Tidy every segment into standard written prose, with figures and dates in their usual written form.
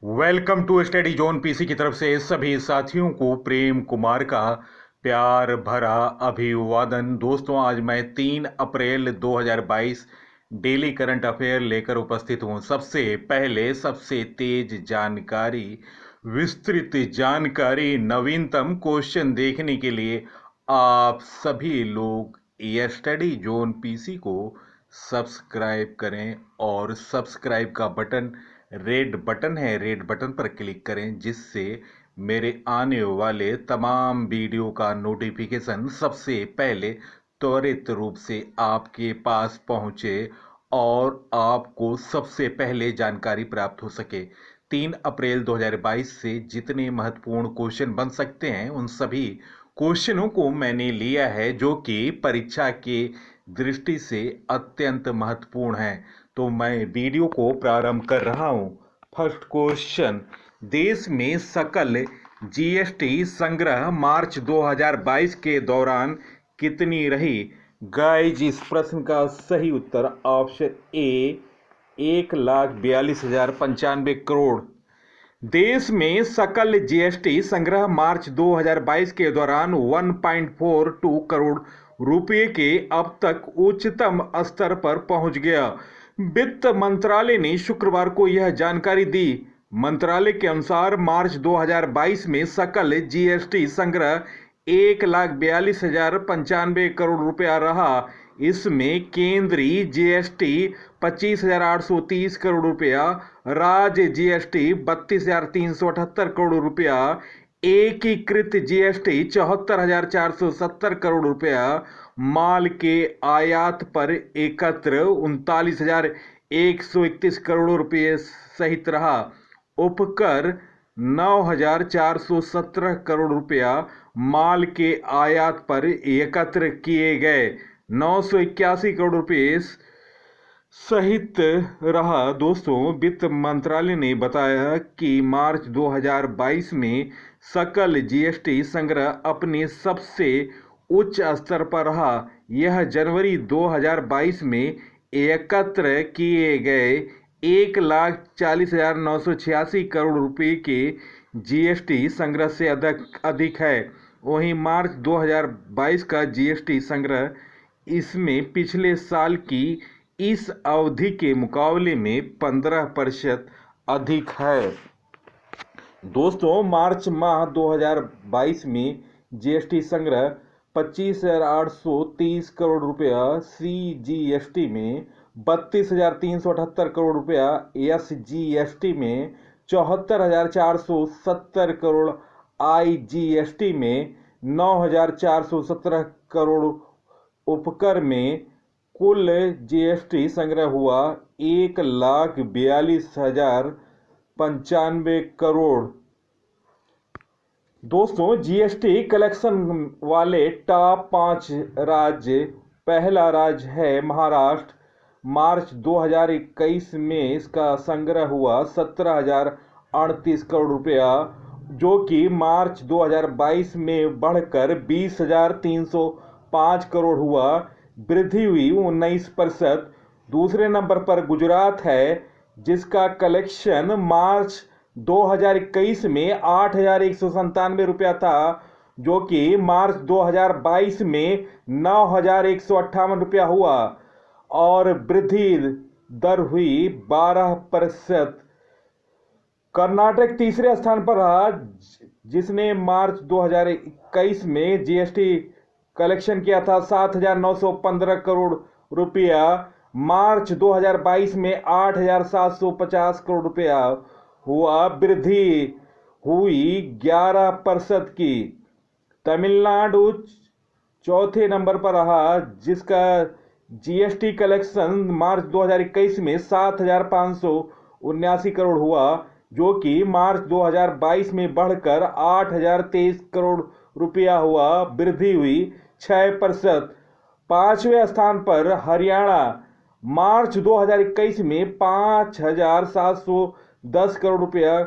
Welcome to study zone PC की तरफ से सभी साथियों को प्रेम कुमार का प्यार भरा अभिवादन। दोस्तों, आज मैं 3 अप्रैल 2022 डेली करंट अफेयर लेकर उपस्थित हूं। सबसे पहले सबसे तेज जानकारी, विस्तृत जानकारी, नवीनतम क्वेश्चन देखने के लिए आप सभी लोग ये स्टडी जोन पीसी को सब्सक्राइब करें और सब्सक्राइब का बटन रेड बटन है, रेड बटन पर क्लिक करें जिससे मेरे आने वाले तमाम वीडियो का नोटिफिकेशन सबसे पहले त्वरित रूप से आपके पास पहुंचे और आपको सबसे पहले जानकारी प्राप्त हो सके। 3 अप्रैल 2022 से जितने महत्वपूर्ण क्वेश्चन बन सकते हैं उन सभी क्वेश्चनों को मैंने लिया है जो कि परीक्षा के दृष्टि से अत्यंत महत्वपूर्ण है। तो मैं वीडियो को प्रारंभ कर रहा हूं। फर्स्ट क्वेश्चन, देश में सकल जीएसटी संग्रह मार्च 2022 के दौरान कितनी रही? गाइज, इस प्रश्न का सही उत्तर ऑप्शन ए 1,42,095 करोड़। देश में सकल जीएसटी संग्रह मार्च 2022 के दौरान 1.42 करोड़ रुपए के अब तक उच्चतम स्तर पर पहुंच गया। वित्त मंत्रालय ने शुक्रवार को यह जानकारी दी। मंत्रालय के अनुसार मार्च 2022 में सकल जीएसटी संग्रह 1,42,095 करोड़ रुपया रहा। इसमें केंद्रीय जीएसटी 25,830 करोड़ रुपया, राज्य जीएसटी 32,378 करोड़ रुपया, एकीकृत जीएसटी 74,470 करोड़ रुपया, माल के आयात पर एकत्र 39,131 करोड़ रुपये सहित रहा। उपकर 9,417 करोड़ रुपया माल के आयात पर एकत्र किए गए। 981 करोड़ रुपये सहित रहा। दोस्तों, वित्त मंत्रालय ने बताया कि मार्च 2022 में सकल जीएसटी संग्रह अपने सबसे उच्च स्तर पर रहा। यह जनवरी 2022 में एकत्र किए गए 1,40,986 करोड़ रुपए के जीएसटी संग्रह से अधिक है। वहीं मार्च 2022 का जीएसटी संग्रह इसमें पिछले साल की इस अवधि के मुकाबले में 15% अधिक है। दोस्तों, मार्च माह 2022 में जीएसटी संग्रह 25,830 करोड़ रुपया, सीजीएसटी में 32,378 करोड़ रुपया, एसजीएसटी में 74,470 करोड़, आईजीएसटी में 9,417 करोड़, उपकर में कुल जीएसटी संग्रह हुआ 1,42,095 करोड़। दोस्तों, जीएसटी कलेक्शन वाले टॉप 5 राज्य, पहला राज्य है महाराष्ट्र। मार्च 2021 में इसका संग्रह हुआ 17,038 करोड़ रुपया, जो कि मार्च 2022 में बढ़कर 20,305 करोड़ हुआ, वृद्धि हुई 19%। दूसरे नंबर पर गुजरात है जिसका कलेक्शन मार्च 2021 में 8,197 रुपया था, जो कि मार्च 2022 में 9,158 रुपया हुआ और वृद्धि दर हुई 12%। कर्नाटक तीसरे स्थान पर रहा जिसने मार्च 2021 में जीएसटी कलेक्शन किया था 7,915 करोड़ रुपया, मार्च 2022 में 8,750 करोड़ रुपया हुआ, वृद्धि हुई 11% की। तमिलनाडु चौथे नंबर पर रहा जिसका जीएसटी कलेक्शन मार्च 2021 में 7,579 करोड़ हुआ, जो कि मार्च 2022 में बढ़कर 8,023 करोड़ रुपया हुआ, वृद्धि हुई 6%। पांचवें स्थान पर हरियाणा, मार्च 2021 में 5,710 करोड़ रुपया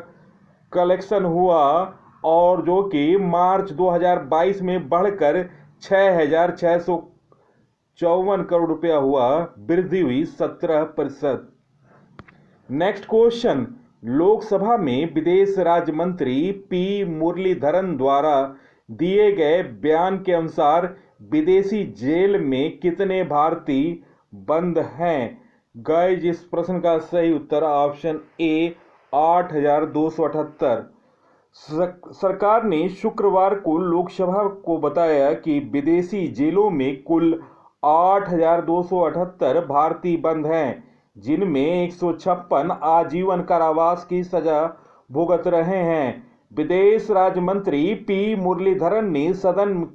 कलेक्शन हुआ और जो कि मार्च 2022 में बढ़कर 6,654 करोड़ रुपया हुआ, वृद्धि हुई 17%। नेक्स्ट क्वेश्चन, लोकसभा में विदेश राज्य मंत्री पी मुरलीधरन द्वारा दिए गए बयान के अनुसार विदेशी जेल में कितने भारतीय बंद हैं? गाइस, इस प्रश्न का सही उत्तर ऑप्शन ए 8,278। सरकार ने शुक्रवार को लोकसभा को बताया कि विदेशी जेलों में कुल 8,278 भारतीय बंद हैं, जिनमें 156 आजीवन कारावास की सजा भुगत रहे हैं। विदेश राज्य मंत्री पी मुरलीधरन ने सदन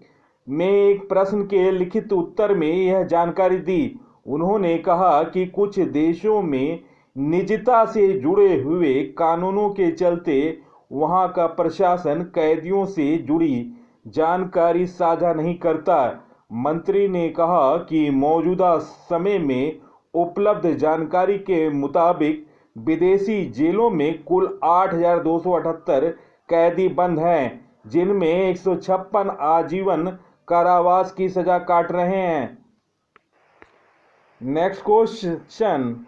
में एक प्रश्न के लिखित उत्तर में यह जानकारी दी। उन्होंने कहा कि कुछ देशों में निजता से जुड़े हुए कानूनों के चलते वहां का प्रशासन कैदियों से जुड़ी जानकारी साझा नहीं करता। मंत्री ने कहा कि मौजूदा समय में उपलब्ध जानकारी के मुताबिक विदेशी जेलों में कुल 8,278 कैदी बंद हैं, जिनमें 156 आजीवन कारावास की सजा काट रहे हैं। नेक्स्ट क्वेश्चन,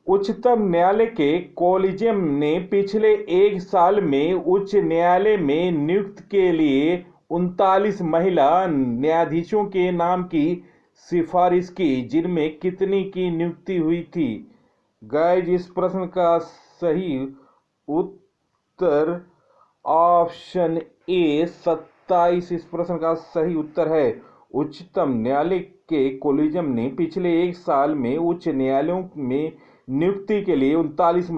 उच्चतम न्यायालय के कॉलेजियम ने पिछले एक साल में उच्च न्यायालय में नियुक्ति के लिए 39 महिला न्यायाधीशों के नाम की सिफारिश की, जिनमें कितनी की नियुक्ति हुई थी? गाइस, इस प्रश्न का सही उत्तर ऑप्शन ए 27 इस प्रश्न का सही उत्तर है। उच्चतम न्यायालय के कॉलेजियम ने पिछले एक साल में उच्च न्यायालयों में नियुक्ति के लिए 39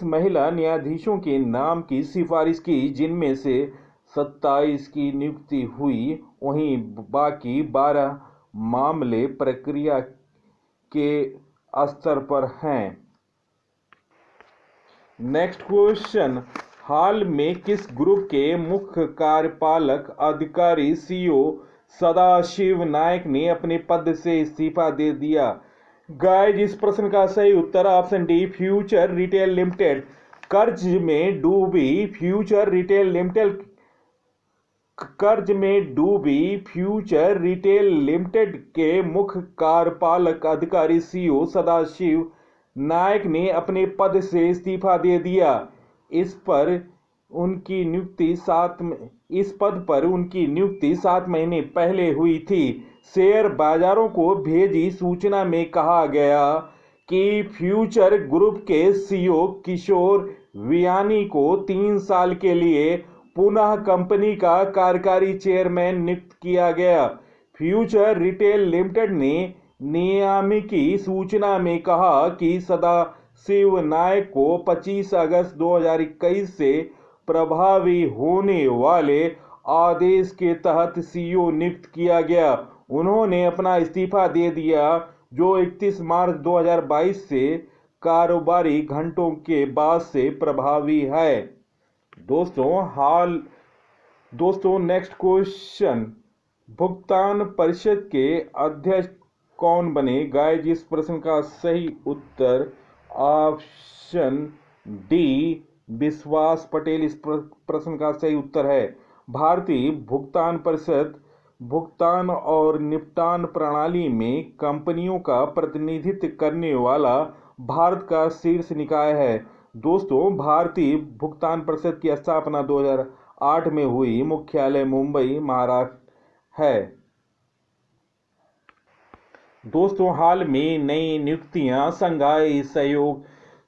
महिला न्यायाधीशों के नाम की सिफारिश की, जिनमें से 27 की नियुक्ति हुई। वहीं बाकी 12 मामले प्रक्रिया के स्तर पर हैं। नेक्स्ट क्वेश्चन, हाल में किस ग्रुप के मुख्य कार्यपालक अधिकारी सीईओ सदाशिव नायक ने अपने पद से इस्तीफा दे दिया? गाइस, इस प्रश्न का सही उत्तर option D future retail limited. कर्ज में डूबी फ्यूचर रिटेल लिमिटेड के मुख्य कार्यपालक अधिकारी सीईओ सदाशिव नायक ने अपने पद से इस्तीफा दे दिया। इस पद पर उनकी नियुक्ति 7 महीने पहले हुई थी। शेयर बाजारों को भेजी सूचना में कहा गया कि फ्यूचर ग्रुप के सीईओ किशोर वियानी को 3 साल के लिए पुनः कंपनी का कार्यकारी चेयरमैन नियुक्त किया गया। फ्यूचर रिटेल लिमिटेड ने नियामकी सूचना में कहा कि सदाशिव नायक को 25 अगस्त 2021 से प्रभावी होने वाले आदेश के तहत सीईओ नियुक्त किया गया। उन्होंने अपना इस्तीफा दे दिया, जो 31 मार्च 2022 से कारोबारी घंटों के बाद से प्रभावी है। दोस्तों नेक्स्ट क्वेश्चन, भुगतान परिषद के अध्यक्ष कौन बने? गाइस, इस प्रश्न का सही उत्तर ऑप्शन डी विश्वास पटेल इस प्रश्न का सही उत्तर है। भारतीय भुगतान परिषद भुगतान और निपटान प्रणाली में कंपनियों का प्रतिनिधित्व करने वाला भारत का शीर्ष निकाय है। दोस्तों, भारतीय भुगतान परिषद की स्थापना 2008 में हुई। मुख्यालय मुंबई, महाराष्ट्र है। दोस्तों, हाल में नई नियुक्तियां, शंघाई सहयोग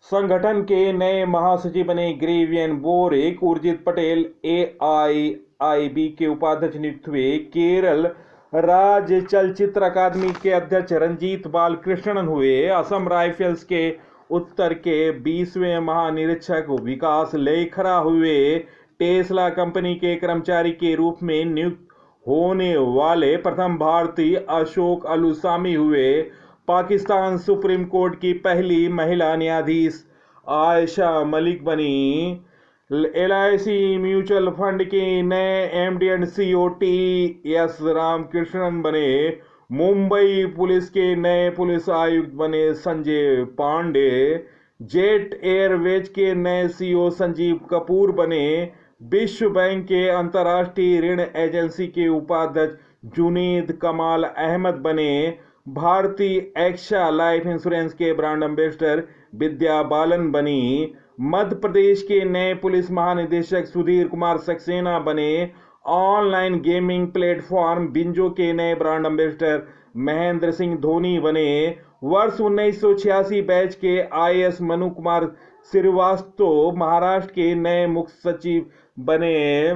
संगठन के नए महासचिव बने ग्रेवियन बोरिक। उर्जित पटेल AIIB के उपाध्यक्ष नियुक्त हुए। केरल राज्य चलचित्र अकादमी के अध्यक्ष रंजीत बालकृष्णन हुए। असम राइफल्स के उत्तर के 20वें महानिरीक्षक विकास लेखरा हुए। टेस्ला कंपनी के कर्मचारी के रूप में नियुक्त होने वाले प्रथम भारतीय अशोक अलूसामी हुए। पाकिस्तान सुप्रीम कोर्ट की पहली महिला न्यायाधीश आयशा मलिक बनी। LIC म्यूचुअल फंड के नए MD and CEO TS Ramakrishnan बने। मुंबई पुलिस के नए पुलिस आयुक्त बने संजय पांडे। जेट एयरवेज के नए CEO संजीव कपूर बने। विश्व बैंक के अंतर्राष्ट्रीय ऋण एजेंसी के उपाध्यक्ष जुनीद कमाल अहमद बने। भारतीय एक्सा लाइफ इंश्योरेंस के ब्रांड एम्बेसडर विद्या बालन बनी। मध्य प्रदेश के नए पुलिस महानिदेशक सुधीर कुमार सक्सेना बने। ऑनलाइन गेमिंग प्लेटफॉर्म बिंजो के नए ब्रांड एम्बेसडर महेंद्र सिंह धोनी बने। वर्ष 1986 बैच के आईएएस मनु कुमार श्रीवास्तव महाराष्ट्र के नए मुख्य सचिव बने।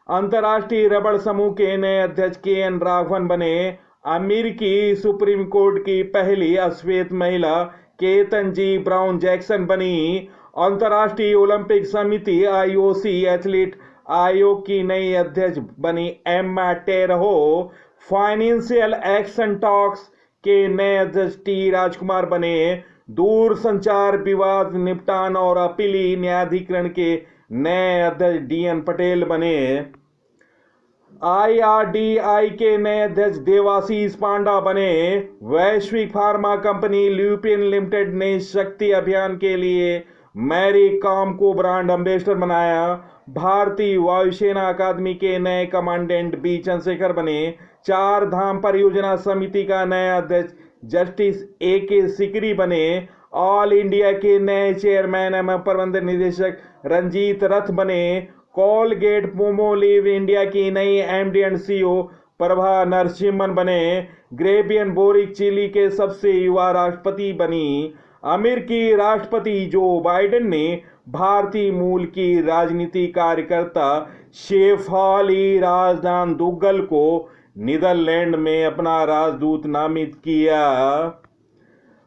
अंतर्राष्ट्रीय रबड़ समूह के नए अध्यक्ष के.एन. राघवन बने। अमेरिकी सुप्रीम कोर्ट की पहली अश्वेत महिला केतन जी ब्राउन जैक्सन बनी। अंतर्राष्ट्रीय ओलंपिक समिति IOC एथलीट आयोग की नई अध्यक्ष बनी एम्मा टेरहो। फाइनेंशियल एक्शन टॉक्स के नए अध्यक्ष टी राजकुमार बने। दूरसंचार विवाद निपटान और अपीली न्यायाधिकरण के नए अध्यक्ष DN पटेल बने। IRDAI के नए अध्यक्ष देवाशीष पांडा बने। वैश्विक फार्मा कंपनी ल्यूपिन लिमिटेड ने शक्ति अभियान के लिए मैरी कॉम को ब्रांड एम्बेसडर बनाया। भारतीय वायुसेना अकादमी के नए कमांडेंट बी चंद्रशेखर बने। चार धाम परियोजना समिति का नया अध्यक्ष जस्टिस AK सिकरी बने। ऑल इंडिया के नए चेयरमैन एवं प्रबंध निदेशक रंजीत रथ बने। कोलगेट पोमोलिव इंडिया की नई MD and CEO Prabha Narasimhan बने। ग्रेबियन बोरिक चिली के सबसे युवा राष्ट्रपति बनी। अमेरिकी राष्ट्रपति जो बाइडेन ने भारतीय मूल की राजनीति कार्यकर्ता शेफाली राजदान दुग्गल को नीदरलैंड में अपना राजदूत नामित किया।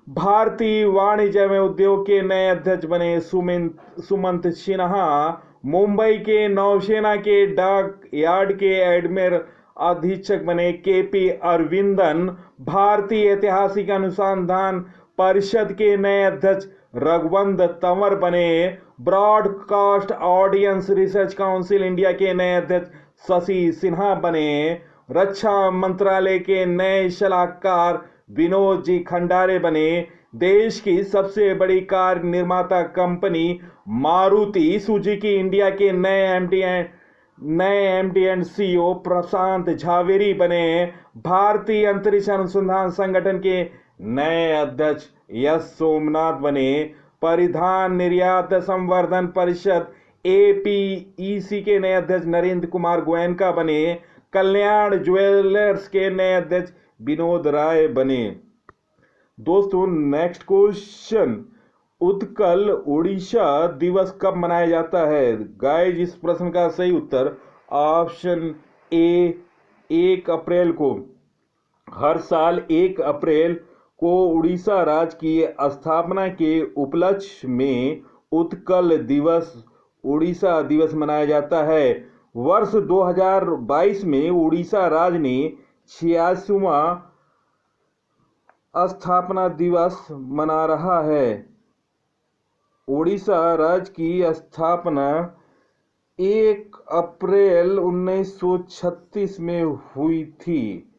भारतीय वाणिज्य एवं उद्योग के नए अध्यक्ष बने सुमंत सिन्हा। मुंबई के नौसेना के डाक यार्ड के एडमिरल अधीक्षक बने KP अरविंदन। भारतीय ऐतिहासिक अनुसंधान परिषद के नए अध्यक्ष रघुवंत तंवर बने। Broadcast audience research council India के नए अध्यक्ष शशि सिन्हा बने। रक्षा मंत्रालय के नए सलाहकार विनोद जी खंडारे बने। देश की सबसे बड़ी कार निर्माता कंपनी मारुति सुजुकी इंडिया के नए MD एंड CEO प्रशांत झावेरी बने। भारतीय अंतरिक्ष अनुसंधान संगठन के नए अध्यक्ष एस सोमनाथ बने। परिधान निर्यात संवर्धन परिषद APEC के नए अध्यक्ष नरेंद्र कुमार गोयनका बने। कल्याण ज्वेलर्स के नए अध्यक्ष विनोद राय बने। दोस्तों नेक्स्ट क्वेश्चन, उत्कल ओडिशा दिवस कब मनाया जाता है? गाइस इस प्रश्न का सही उत्तर ऑप्शन A 1 अप्रैल को। हर साल 1 अप्रैल को उड़ीसा राज्य की स्थापना के उपलक्ष्य में उत्कल दिवस उड़ीसा दिवस मनाया जाता है। वर्ष 2022 में उड़ीसा राज्य ने 86वां स्थापना दिवस मना रहा है। उड़ीसा राज्य की स्थापना 1 अप्रैल 1936 में हुई थी।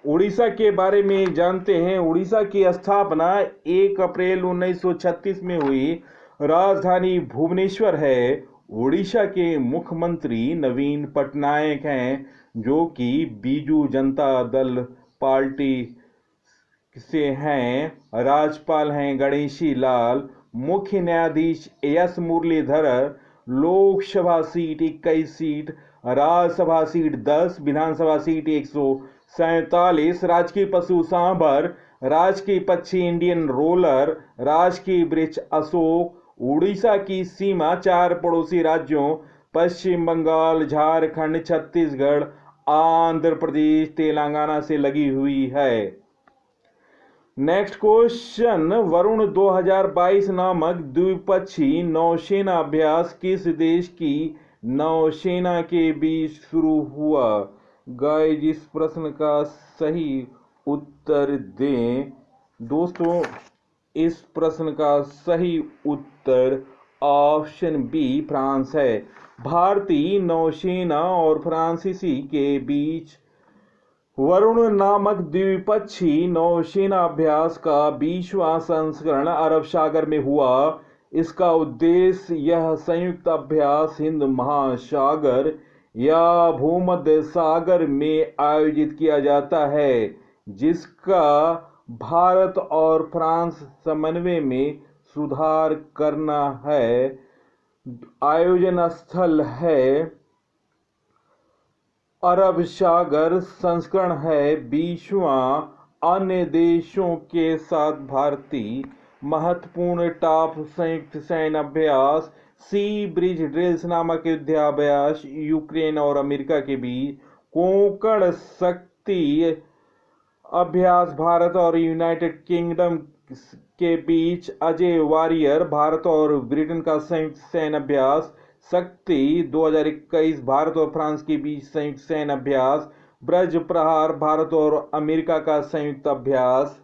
उड़ीसा के बारे में जानते हैं। उड़ीसा की स्थापना 1 अप्रैल 1936 में हुई। राजधानी भुवनेश्वर है। उड़ीसा के मुख्यमंत्री नवीन पटनायक हैं, जो कि बीजू जनता दल पार्टी से हैं। राज्यपाल हैं गणेशी लाल। मुख्य न्यायाधीश S Muralidhar. Lok Sabha seat 21 seat, Rajya Sabha seat 10, Vidhan Sabha seat 147। राजकीय पशु सांभर, राजकीय पक्षी इंडियन रोलर, राजकीय वृक्ष अशोक। उड़ीसा की सीमा 4 पड़ोसी राज्यों पश्चिम बंगाल, झारखंड, छत्तीसगढ़, आंध्र प्रदेश, तेलंगाना से लगी हुई है। नेक्स्ट क्वेश्चन, वरुण 2022 नामक द्विपक्षीय नौसेना अभ्यास किस देश की नौसेना के बीच शुरू हुआ? गाइस इस प्रश्न का सही उत्तर दें। दोस्तों इस प्रश्न का सही उत्तर ऑप्शन बी फ्रांस है। भारतीय नौसेना और फ्रांसीसी के बीच वरुण नामक द्विपक्षीय नौसेना अभ्यास का 20वां संस्करण अरब सागर में हुआ। इसका उद्देश्य यह संयुक्त अभ्यास हिंद महासागर या भूमध्य सागर में आयोजित किया जाता है। जिसका भारत और फ्रांस समन्वय में सुधार करना है। आयोजन स्थल है अरब सागर। संस्करण है 20वां। अन्य देशों के साथ भारतीय महत्वपूर्ण टॉप संयुक्त सैन्य अभ्यास सी ब्रिज ड्रिल्स नामक युद्धाभ्यास यूक्रेन और अमेरिका के बीच। कोंकण शक्ति अभ्यास भारत और यूनाइटेड किंगडम के बीच। अजय वॉरियर भारत और ब्रिटेन का संयुक्त सैन्य अभ्यास। शक्ति 2021 भारत और फ्रांस के बीच संयुक्त सैन्य अभ्यास। ब्रज प्रहार भारत और अमेरिका का संयुक्त अभ्यास।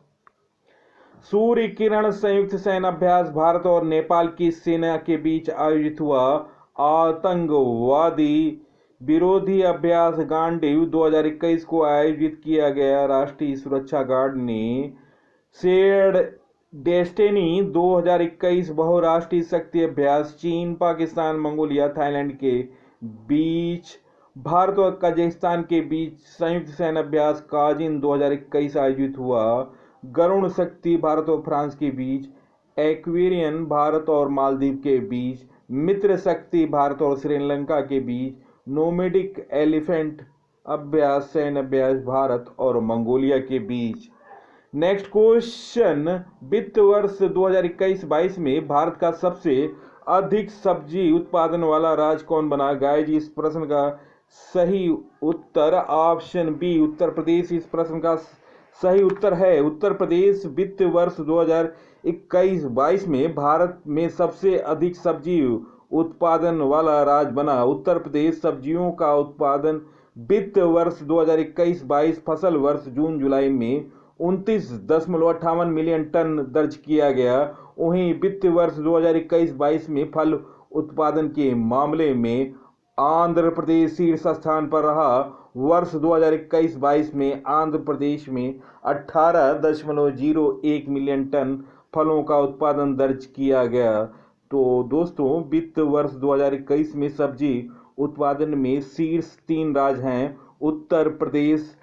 सूर्य किरण संयुक्त सैन्य अभ्यास भारत और नेपाल की सेना के बीच आयोजित हुआ। आतंकवादी विरोधी अभ्यास गांडीव 2021 को आयोजित किया गया। राष्ट्रीय सुरक्षा गार्ड ने शेयर्ड डेस्टिनी 2021 बहुराष्ट्रीय शक्ति अभ्यास चीन, पाकिस्तान, मंगोलिया, थाईलैंड के बीच। भारत और कजाकिस्तान के बीच संयुक्त सैन्य अभ्यास काजिन 2021 आयोजित हुआ। गरुण शक्ति भारत और फ्रांस के बीच। एक्वेरियन भारत और मालदीव के बीच। मित्र शक्ति भारत और श्रीलंका के बीच। नोमैडिक एलिफेंट अभ्यास सैन्य अभ्यास भारत और मंगोलिया के बीच। नेक्स्ट क्वेश्चन, वित्त वर्ष 2021-22 में भारत का सबसे अधिक सब्जी उत्पादन वाला राज्य कौन बना? गाइज, इस प्रश्न का सही उत्तर ऑप्शन बी उत्तर प्रदेश। इस प्रश्न का सही उत्तर है उत्तर प्रदेश। वित्त वर्ष 2021-22 में भारत में सबसे अधिक सब्जी उत्पादन वाला राज्य बना उत्तर प्रदेश। सब्जियों का उत्पादन वित्त वर्ष 2021-22 फसल वर्ष जून जुलाई में 29.58 मिलियन टन दर्ज किया गया। वहीं वित्त वर्ष 2021-22 में फल उत्पादन के मामले में आंध्र प्रदेश शीर्ष स्थान पर रहा। वर्ष 2021-22 में आंध्र प्रदेश में 18.01 मिलियन टन फलों का उत्पादन दर्ज किया गया। तो दोस्तों, वित्त वर्ष 2021 में सब्जी उत्पादन में शीर्ष 3 राज्य हैं। Uttar Pradesh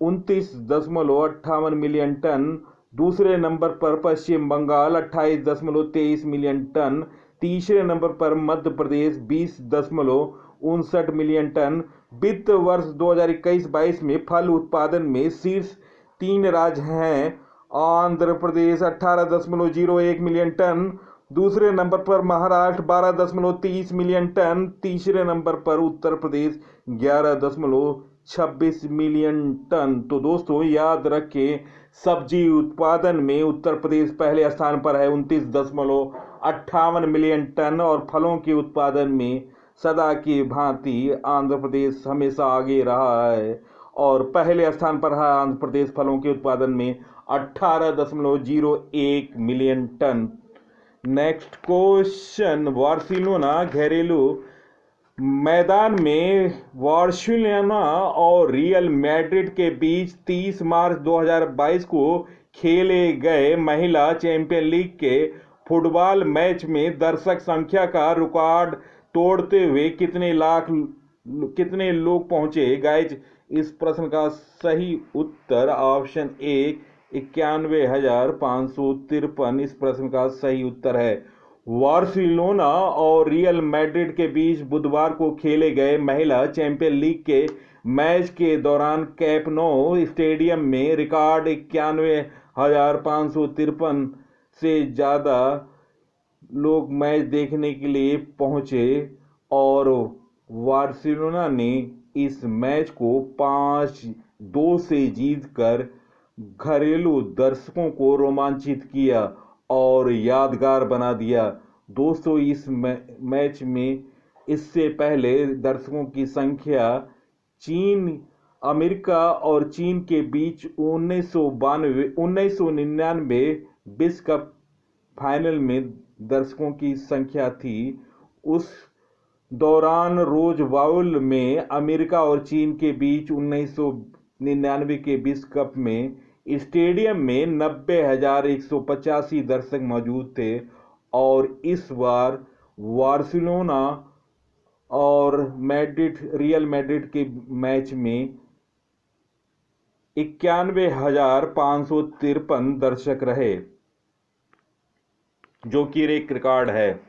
29.58 million ton. दूसरे नंबर पर पश्चिम बंगाल 28.23 मिलियन टन। तीसरे नंबर पर मध्य प्रदेश 20.59 मिलियन टन। वित्त वर्ष 2021-22 में फल उत्पादन में शीर्ष 3 राज्य हैं। Andhra Pradesh 18.01 million ton. दूसरे नंबर पर महाराष्ट्र 12.30 मिलियन टन। तीसरे नंबर पर उत्तर प्रदेश 11.26 मिलियन टन। तो दोस्तों, याद रखें, सब्जी उत्पादन में उत्तर प्रदेश पहले स्थान पर है 29.58 मिलियन टन और फलों के उत्पादन में सदा की भांति आंध्र प्रदेश हमेशा आगे रहा है और पहले स्थान पर है आंध्र प्रदेश फलों के उत्पादन में 18.01 million tonne. Next question, Barcelona घरेलू मैदान में बार्सिलोना और रियल मैड्रिड के बीच 30 मार्च 2022 को खेले गए महिला चैंपियन लीग के फुटबॉल मैच में दर्शक संख्या का रिकॉर्ड तोड़ते हुए कितने लोग पहुंचे? गाइज, इस प्रश्न का सही उत्तर ऑप्शन ए 91,553 इस प्रश्न का सही उत्तर है। बार्सिलोना और रियल मैड्रिड के बीच बुधवार को खेले गए महिला चैंपियन लीग के मैच के दौरान कैंप नो स्टेडियम में रिकॉर्ड 91,553 से ज़्यादा लोग मैच देखने के लिए पहुंचे और बार्सिलोना ने इस मैच को 5-2 से जीतकर घरेलू दर्शकों को रोमांचित किया और यादगार बना दिया। दोस्तों, इस मैच में इससे पहले दर्शकों की संख्या चीन, अमेरिका और चीन के बीच 1999 विश्व कप फाइनल में दर्शकों की संख्या थी। उस दौरान रोज बाउल में अमेरिका और चीन के बीच 1999 के विश्व कप में स्टेडियम में 90,185 दर्शक मौजूद थे और इस बार बार्सिलोना और रियल मैड्रिड के मैच में 91,553 दर्शक रहे, जो कि एक रिकॉर्ड है।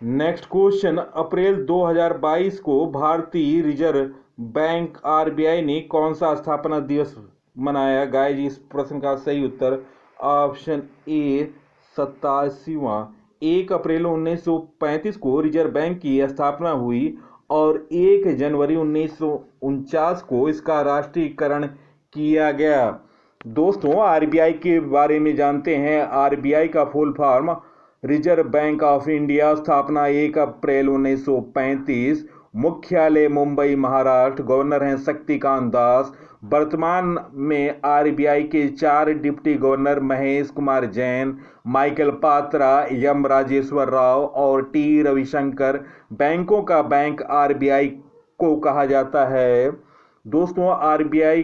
नेक्स्ट क्वेश्चन, अप्रैल 2022 को भारतीय रिजर्व बैंक आरबीआई ने कौन सा स्थापना दिवस मनाया? गाइस, इस प्रश्न का सही उत्तर ऑप्शन ए 87वां। 1 अप्रैल 1935 को रिजर्व बैंक की स्थापना हुई और 1 जनवरी 1949 को इसका राष्ट्रीयकरण किया गया। दोस्तों, आरबीआई के बारे में जानते हैं। आरबीआई का full form reserve bank of India, स्थापना 1 अप्रैल 1935, मुख्यालय मुंबई महाराष्ट्र, गवर्नर हैं शक्तिकांत दास। वर्तमान में आरबीआई के 4 deputy governor Mahesh Kumar Jain, Michael Patra, M Rajeshwar Rao और टी रविशंकर। बैंकों का बैंक आरबीआई को कहा जाता है। दोस्तों, आरबीआई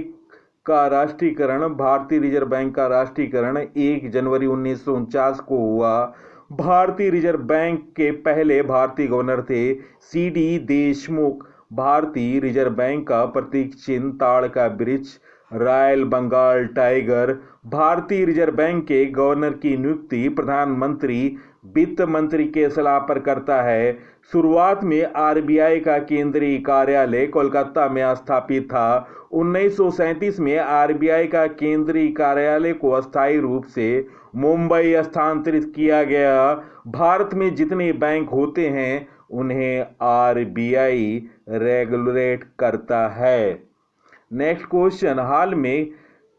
का राष्ट्रीयकरण, भारतीय रिजर्व बैंक का राष्ट्रीयकरण 1 जनवरी 1949 को हुआ। भारतीय रिजर्व बैंक के पहले भारतीय गवर्नर थे सीडी देशमुख। भारतीय रिजर्व बैंक का प्रतीक चिन्ह ताड़ का वृक्ष, रॉयल बंगाल टाइगर। भारतीय रिजर्व बैंक के गवर्नर की नियुक्ति प्रधानमंत्री वित्त मंत्री के सलाह पर करता है। शुरुआत में आरबीआई का केंद्रीय कार्यालय कोलकाता में स्थापित था। 1937 में आरबीआई का केंद्रीय कार्यालय को अस्थायी रूप से मुंबई स्थानांतरित किया गया। भारत में जितने बैंक होते हैं उन्हें आरबीआई रेगुलेट करता है। नेक्स्ट क्वेश्चन, हाल में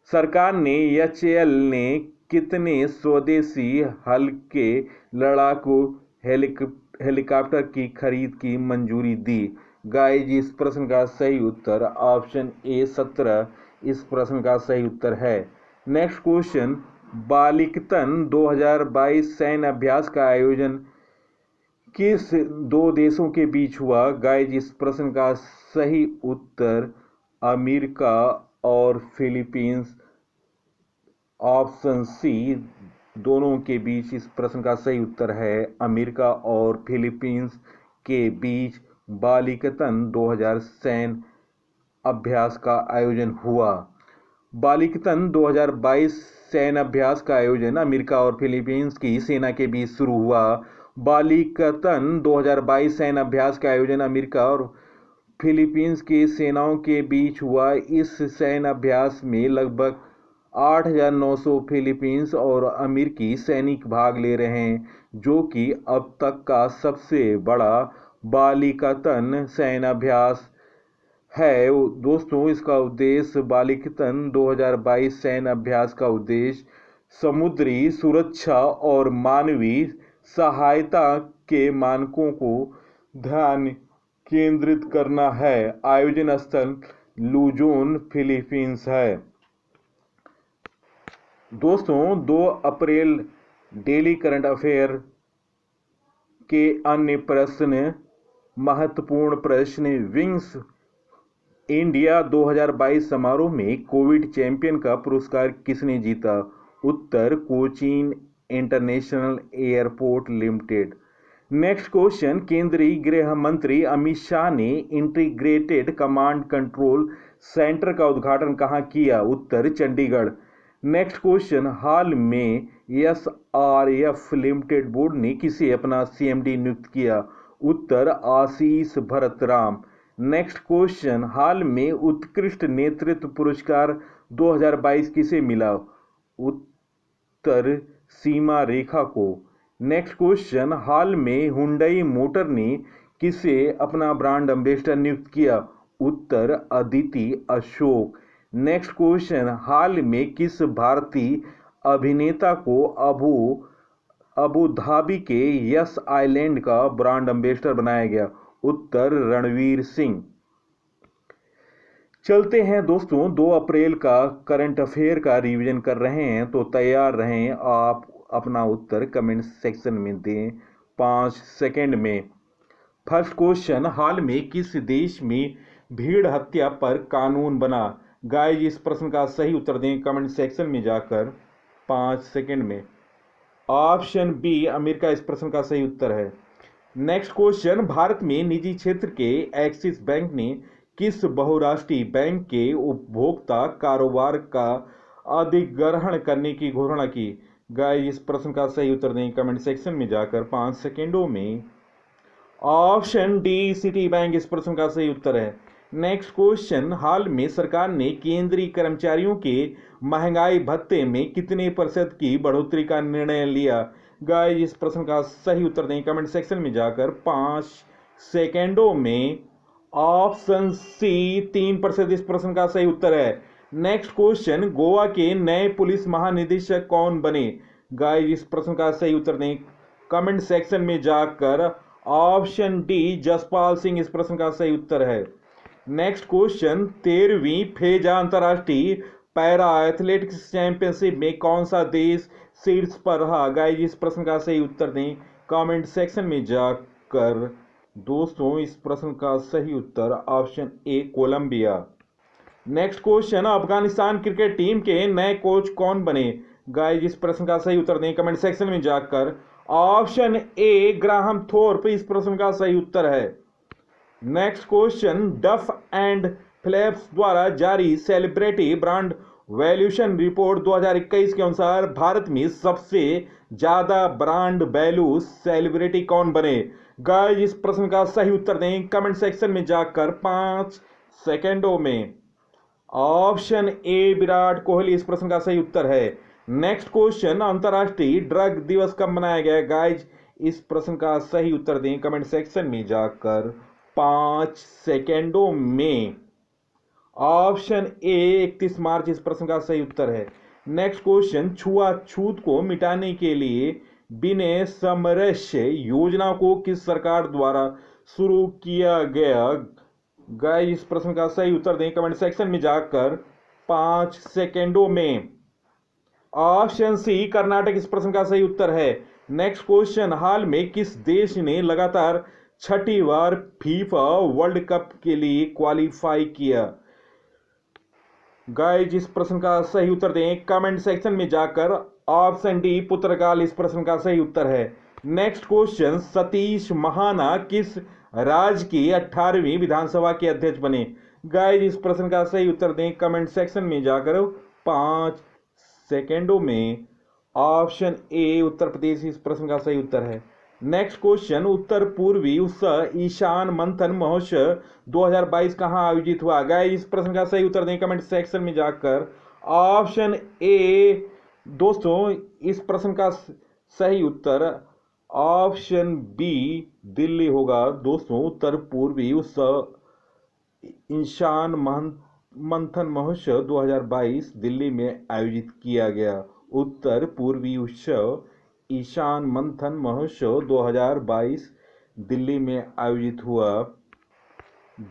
सरकार ने एचएएल ने कितने स्वदेशी हल्के लड़ाकू हेलीकॉप्टर की खरीद की मंजूरी दी? गाइस, इस प्रश्न का सही उत्तर ऑप्शन ए 17 इस प्रश्न का सही उत्तर है। नेक्स्ट क्वेश्चन, वाशिंगटन 2022 सैन्य अभ्यास का आयोजन किस 2 देशों के बीच हुआ? गाइस, इस प्रश्न का सही उत्तर अमेरिका और फिलीपींस, ऑप्शन सी दोनों के बीच इस प्रश्न का सही उत्तर है। अमेरिका और फिलीपींस के बीच वाशिंगटन 2000 सैन्य अभ्यास का आयोजन हुआ। वाशिंगटन 2022 सैन्य अभ्यास का आयोजन अमेरिका और फिलीपींस की सेना के बीच शुरू हुआ। वाशिंगटन 2022 सैन्य अभ्यास का आयोजन अमेरिका और फिलीपींस की सेनाओं के बीच हुआ। इस सैन्य अभ्यास में लगभग 8,900 फिलीपींस और अमेरिकी सैनिक भाग ले रहे हैं, जो कि अब तक का सबसे बड़ा वाशिंगटन सैन्य अभ्यास है। दोस्तों, इसका उद्देश्य वाशिंगटन 2022 सैन्य अभ्यास का उद्देश्य समुद्री सुरक्षा और मानवीय सहायता के मानकों को ध्यान केंद्रित करना है। आयोजन स्थल लुजोन, फिलीपींस है। दोस्तों, 2 अप्रैल डेली करंट अफेयर के अन्य प्रश्न, महत्वपूर्ण प्रश्न, विंग्स इंडिया 2022 समारोह में कोविड चैंपियन का पुरस्कार किसने जीता? उत्तर Cochin international airport limited. Next question, केंद्रीय गृह मंत्री अमित शाह ने इंटीग्रेटेड कमांड कंट्रोल सेंटर का उद्घाटन कहाँ किया? उत्तर चंडीगढ़। नेक्स्ट क्वेश्चन, हाल में एसआरएफ लिमिटेड बोर्ड ने किसे अपना सीएमडी नियुक्त किया? उत्तर आशीष भरतराम। नेक्स्ट क्वेश्चन, हाल में उत्कृष्ट नेतृत्व पुरस्कार 2022 किसे मिला? उत्तर सीमा रेखा को। नेक्स्ट क्वेश्चन, हाल में हुंडई मोटर ने किसे अपना ब्रांड एम्बेसडर नियुक्त किया? उत्तर अदिति अशोक। नेक्स्ट क्वेश्चन, हाल में किस भारतीय अभिनेता को अबू धाबी के यस आइलैंड का ब्रांड एम्बेसडर बनाया गया? उत्तर रणवीर सिंह। चलते हैं दोस्तों, 2 अप्रैल का करंट अफेयर का रिवीजन कर रहे हैं, तो तैयार रहें। आप अपना उत्तर कमेंट सेक्शन में दें 5 सेकंड में। फर्स्ट क्वेश्चन, हाल में किस देश में भीड़ हत्या पर कानून बना? गाइस, इस प्रश्न का सही उत्तर दें कमेंट सेक्शन में जाकर 5 सेकंड में। ऑप्शन बी अमेरिका इस प्रश्न का सही उत्तर है। नेक्स्ट क्वेश्चन, भारत में निजी क्षेत्र के एक्सिस बैंक ने किस बहुराष्ट्रीय बैंक के उपभोक्ता कारोबार का अधिग्रहण करने की घोषणा की? गाइस इस प्रश्न का सही उत्तर दें कमेंट सेक्शन में जाकर 5 सेकेंडों में। ऑप्शन डी सिटी बैंक इस प्रश्न का सही उत्तर है। नेक्स्ट क्वेश्चन, हाल में सरकार ने केंद्रीय कर्मचारियों के महंगाई भत्ते में कितने प्रतिशत की बढ़ोतरी का निर्णय लिया? गाइस इस प्रश्न का सही उत्तर दें कमेंट सेक्शन में जाकर 5 सेकेंडों में। ऑप्शन सी 3% इस प्रश्न का सही उत्तर है। नेक्स्ट क्वेश्चन, गोवा के नए पुलिस महानिदेशक कौन बने? गाइस इस प्रश्न का सही उत्तर दें कमेंट सेक्शन में जाकर। ऑप्शन डी जसपाल सिंह इस प्रश्न का सही उत्तर है। नेक्स्ट क्वेश्चन, 13वीं फेजा अंतर्राष्ट्रीय पैरा एथलेटिक्स चैंपियनशिप में कौन सा देश शीर्ष पर रहा? गाइस इस प्रश्न का सही उत्तर दें कमेंट सेक्शन में जाकर। दोस्तों इस प्रश्न का सही उत्तर option A Colombia. Next question, Afghanistan cricket team के नए कोच कौन बने? गाइस इस प्रश्न का सही उत्तर दें कमेंट सेक्शन में जाकर। ऑप्शन ए ग्राहम थोर्प इस प्रश्न का सही उत्तर है। Next question, Duff and Phillips द्वारा जारी सेलिब्रिटी ब्रांड वैल्यूएशन रिपोर्ट 2021 के अनुसार भारत में सबसे ज्यादा ब्रांड वैल्यू सेलिब्रिटी कौन बने? गाइस इस प्रश्न का सही उत्तर दें कमेंट सेक्शन में जाकर 5 सेकेंडों में। ऑप्शन ए विराट कोहली इस प्रश्न का सही उत्तर है। नेक्स्ट क्वेश्चन, अंतर्राष्ट्रीय ड्रग दिवस कब मनाया गया? गाइस इस प्रश्न का सही उत्तर दें कमेंट सेक्शन में जाकर 5 सेकेंडों में। ऑप्शन ए 31 मार्च इस प्रश्न का सही उत्तर है। नेक्स्ट क्वेश्चन, छुआछूत को मिटाने के लिए विनय सामरस्य योजना को किस सरकार द्वारा शुरू किया गया? गाइस इस प्रश्न का सही उत्तर दें कमेंट सेक्शन में जाकर 5 सेकेंडों में। ऑप्शन सी कर्नाटक इस प्रश्न का सही उत्तर है। नेक्स्ट क्वेश्चन, हाल में किस देश ने लगातार 6ठी बार फीफा वर्ल्ड कप के लिए क्वालिफाई किया? गाइस इस प्रश्न का सही उत्तर दें कमेंट सेक्शन में जाकर। ऑप्शन डी पुर्तगाल इस प्रश्न का सही उत्तर है। नेक्स्ट क्वेश्चन, सतीश महाना किस राज्य की 18वीं विधानसभा के अध्यक्ष बने? गाइस इस प्रश्न का सही उत्तर दें कमेंट सेक्शन में जाकर 5 सेकेंडों में। ऑप्शन ए उत्तर प्रदेश इस प्रश्न का सही उत्तर है। नेक्स्ट क्वेश्चन, उत्तर पूर्वी उत्सव ईशान मंथन महोत्सव 2022 कहां आयोजित हुआ? गाइस इस प्रश्न का सही उत्तर दें कमेंट सेक्शन में जाकर। ऑप्शन ए दोस्तों इस प्रश्न का सही उत्तर ऑप्शन बी दिल्ली होगा। दोस्तों उत्तर पूर्वी उत्सव ईशान मंथन महोत्सव 2022 दिल्ली में आयोजित किया गया। उत्तर पूर्वी उत्सव ईशान मंथन महोत्सव 2022 दिल्ली में आयोजित हुआ।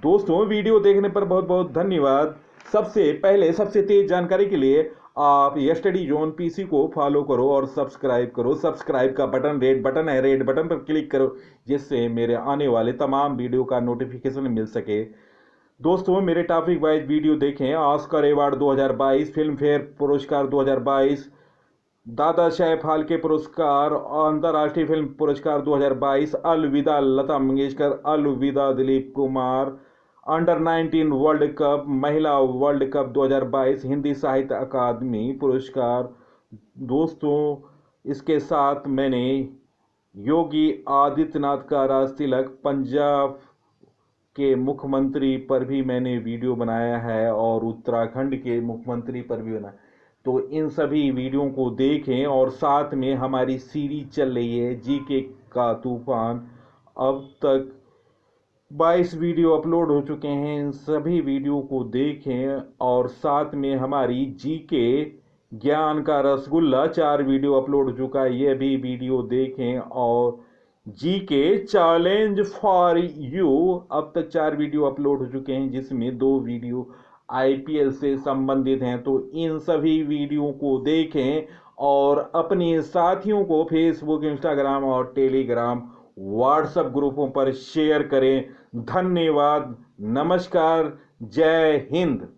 दोस्तों वीडियो देखने पर बहुत बहुत धन्यवाद। सबसे पहले सबसे तेज जानकारी के लिए आप स्टडी जोन पीसी को फॉलो करो और सब्सक्राइब करो। सब्सक्राइब का बटन रेड बटन है, रेड बटन पर क्लिक करो जिससे मेरे आने वाले तमाम वीडियो का नोटिफिकेशन मिल सके। दोस्तों मेरे टॉपिक वाइज वीडियो देखें। ऑस्कर अवार्ड 2022, फिल्म फेयर पुरस्कार 2022, दादा साहेब फाल्के पुरस्कार, अंतर्राष्ट्रीय फिल्म पुरस्कार 2022, अलविदा लता मंगेशकर, अलविदा Dilip Kumar, under 19 world cup, महिला वर्ल्ड कप 2022, हिंदी साहित्य अकादमी पुरस्कार। दोस्तों इसके साथ मैंने योगी आदित्यनाथ का राज तिलक, पंजाब के मुख्यमंत्री पर भी मैंने वीडियो बनाया है और उत्तराखंड के मुख्यमंत्री पर भी बनाया। तो इन सभी वीडियो को देखें और साथ में हमारी सीरीज चल रही है जीके का तूफान। अब तक 22 वीडियो अपलोड हो चुके हैं। इन सभी वीडियो को देखें और साथ में हमारी जीके ज्ञान का रसगुल्ला 4 वीडियो अपलोड हो चुका है, यह भी वीडियो देखें। और जीके चैलेंज फॉर यू अब तक 4 वीडियो अपलोड हो चुके हैं जिसमें 2 वीडियो आईपीएल से संबंधित हैं। तो इन सभी वीडियो को देखें और अपने साथियों को फेसबुक, इंस्टाग्राम और टेलीग्राम, व्हाट्सएप ग्रुपों पर शेयर करें। धन्यवाद, नमस्कार, जय हिंद।